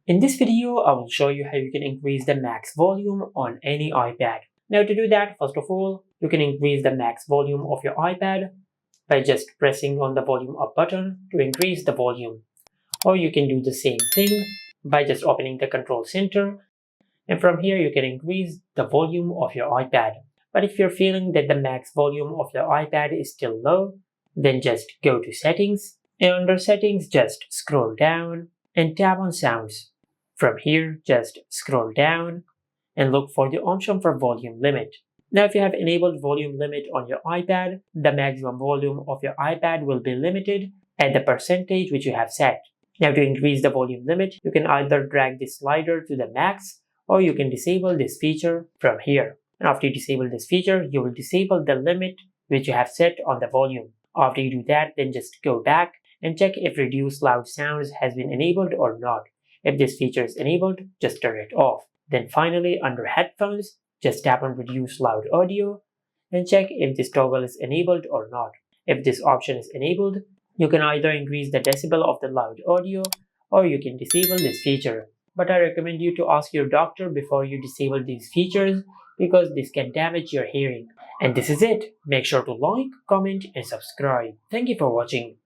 In this video, I will show you how you can increase the max volume on any iPad. Now to do that, first of all, you can increase the max volume of your iPad by just pressing on the volume up button to increase the volume. Or you can do the same thing by just opening the control center, and from here you can increase the volume of your iPad. But if you're feeling that the max volume of your iPad is still low, then just go to settings, and under settings just scroll down and tap on sounds. From here just scroll down and look for the option for volume limit. Now if you have enabled volume limit on your iPad, the maximum volume of your iPad will be limited at the percentage which you have set. Now to increase the volume limit, you can either drag this slider to the max or you can disable this feature from here. And after you disable this feature, you will disable the limit which you have set on the volume. After you do that, then just go back and check if reduce loud sounds has been enabled or not. If this feature is enabled, just turn it off. Then finally, under headphones, just tap on reduce loud audio and check if this toggle is enabled or not. If this option is enabled, you can either increase the decibel of the loud audio or you can disable this feature. But I recommend you to ask your doctor before you disable these features because this can damage your hearing. And this is it. Make sure to like, comment and subscribe. Thank you for watching.